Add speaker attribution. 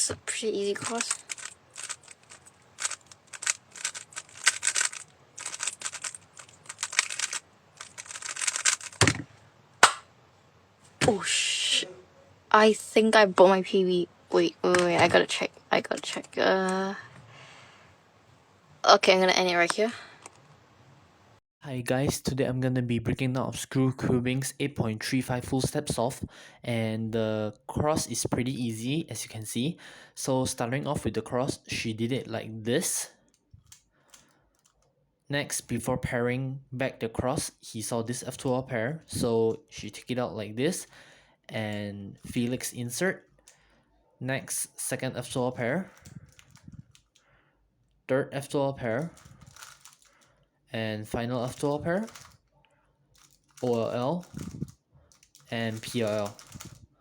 Speaker 1: is a pretty easy cross. Oh shit. I think I bought my PB. Wait, I gotta check. Okay, I'm gonna end it right here.
Speaker 2: Hi guys, today I'm gonna be breaking down Screw Cubing's 8.35 full step solve, and the cross is pretty easy as you can see. So starting off with the cross, she did it like this. Next, before pairing back the cross, he saw this F12 pair, so she took it out like this and Felix insert. Next, second F12 pair, third F12 pair, and final F12 pair, OLL, and PLL.